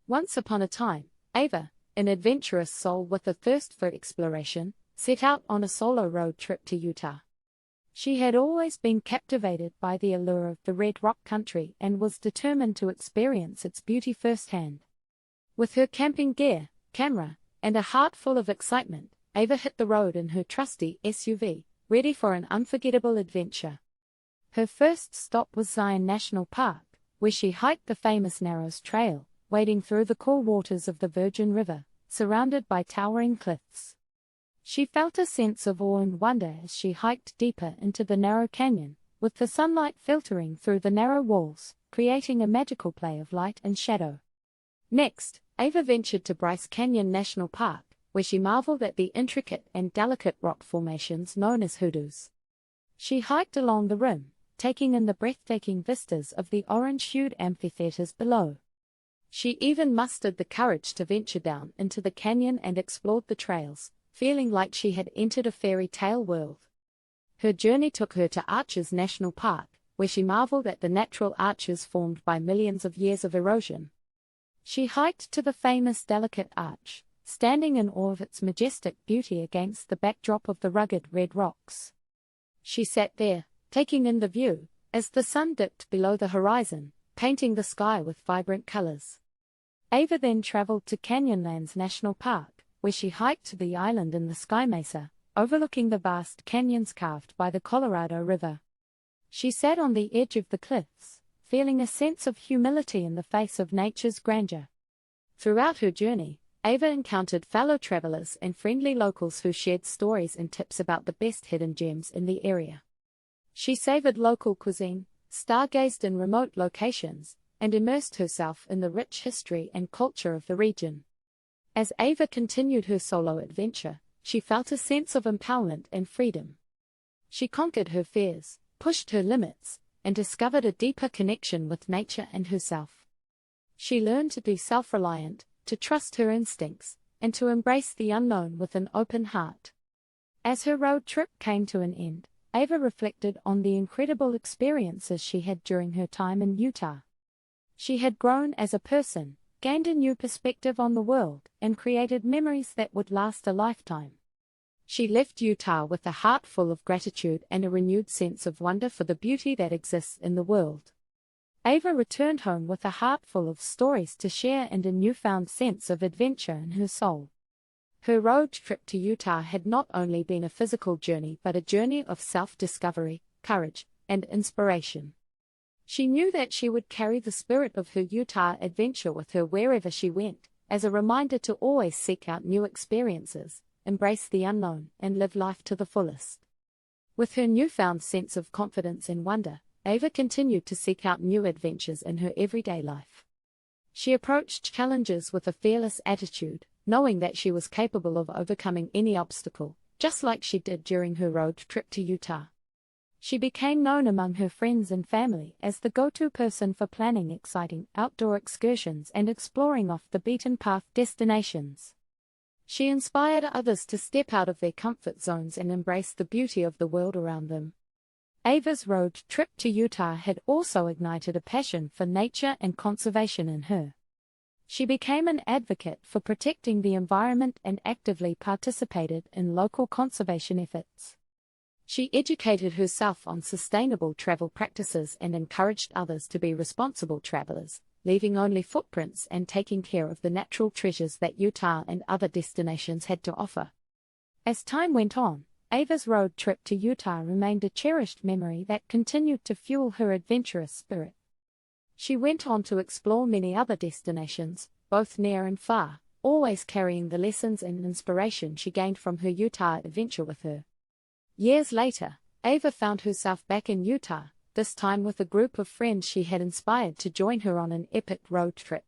Once upon a time, Ava, an adventurous soul with a thirst for exploration, set out on a solo road trip to Utah. She had always been captivated by the allure of the Red Rock country and was determined to experience its beauty firsthand. With her camping gear, camera, and a heart full of excitement, Ava hit the road in her trusty SUV, ready for an unforgettable adventure. Her first stop was Zion National Park, where she hiked the famous Narrows Trail, wading through the cool waters of the Virgin River, surrounded by towering cliffs. She felt a sense of awe and wonder as she hiked deeper into the narrow canyon, with the sunlight filtering through the narrow walls, creating a magical play of light and shadow. Next, Ava ventured to Bryce Canyon National Park, where she marveled at the intricate and delicate rock formations known as hoodoos. She hiked along the rim, taking in the breathtaking vistas of the orange-hued amphitheaters below. She even mustered the courage to venture down into the canyon and explored the trails, feeling like she had entered a fairy tale world. Her journey took her to Arches National Park, where she marveled at the natural arches formed by millions of years of erosion. She hiked to the famous Delicate Arch, standing in awe of its majestic beauty against the backdrop of the rugged red rocks. She sat there, taking in the view, as the sun dipped below the horizon, painting the sky with vibrant colors. Ava then traveled to Canyonlands National Park, where she hiked to the island in the Sky Mesa, overlooking the vast canyons carved by the Colorado River. She sat on the edge of the cliffs, feeling a sense of humility in the face of nature's grandeur. Throughout her journey, Ava encountered fellow travelers and friendly locals who shared stories and tips about the best hidden gems in the area. She savored local cuisine, stargazed in remote locations, and immersed herself in the rich history and culture of the region. As Ava continued her solo adventure, she felt a sense of empowerment and freedom. She conquered her fears, pushed her limits, and discovered a deeper connection with nature and herself. She learned to be self-reliant, to trust her instincts, and to embrace the unknown with an open heart. As her road trip came to an end, Ava reflected on the incredible experiences she had during her time in Utah. She had grown as a person, gained a new perspective on the world, and created memories that would last a lifetime. She left Utah with a heart full of gratitude and a renewed sense of wonder for the beauty that exists in the world. Ava returned home with a heart full of stories to share and a newfound sense of adventure in her soul. Her road trip to Utah had not only been a physical journey but a journey of self-discovery, courage, and inspiration. She knew that she would carry the spirit of her Utah adventure with her wherever she went, as a reminder to always seek out new experiences, embrace the unknown, and live life to the fullest. With her newfound sense of confidence and wonder, Ava continued to seek out new adventures in her everyday life. She approached challenges with a fearless attitude, knowing that she was capable of overcoming any obstacle, just like she did during her road trip to Utah. She became known among her friends and family as the go-to person for planning exciting outdoor excursions and exploring off-the-beaten-path destinations. She inspired others to step out of their comfort zones and embrace the beauty of the world around them. Ava's road trip to Utah had also ignited a passion for nature and conservation in her. She became an advocate for protecting the environment and actively participated in local conservation efforts. She educated herself on sustainable travel practices and encouraged others to be responsible travelers, leaving only footprints and taking care of the natural treasures that Utah and other destinations had to offer. As time went on, Ava's road trip to Utah remained a cherished memory that continued to fuel her adventurous spirit. She went on to explore many other destinations, both near and far, always carrying the lessons and inspiration she gained from her Utah adventure with her. Years later, Ava found herself back in Utah, this time with a group of friends she had inspired to join her on an epic road trip.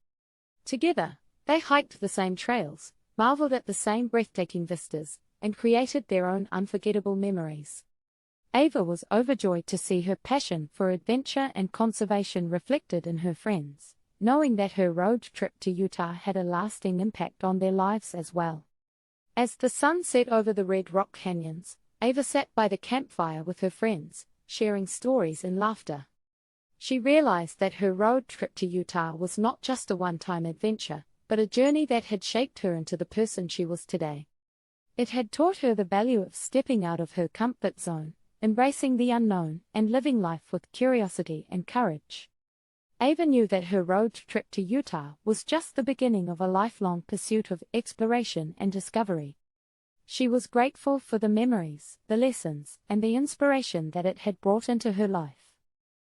Together, they hiked the same trails, marveled at the same breathtaking vistas, and created their own unforgettable memories. Ava was overjoyed to see her passion for adventure and conservation reflected in her friends, knowing that her road trip to Utah had a lasting impact on their lives as well. As the sun set over the Red Rock Canyons, Ava sat by the campfire with her friends, sharing stories and laughter. She realized that her road trip to Utah was not just a one-time adventure, but a journey that had shaped her into the person she was today. It had taught her the value of stepping out of her comfort zone, embracing the unknown, and living life with curiosity and courage. Ava knew that her road trip to Utah was just the beginning of a lifelong pursuit of exploration and discovery. She was grateful for the memories, the lessons, and the inspiration that it had brought into her life.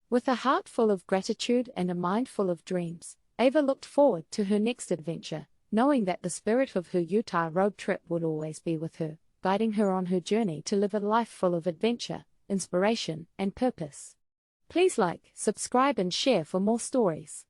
With a heart full of gratitude and a mind full of dreams, Ava looked forward to her next adventure, knowing that the spirit of her Utah road trip would always be with her, guiding her on her journey to live a life full of adventure, inspiration, and purpose. Please like, subscribe and share for more stories.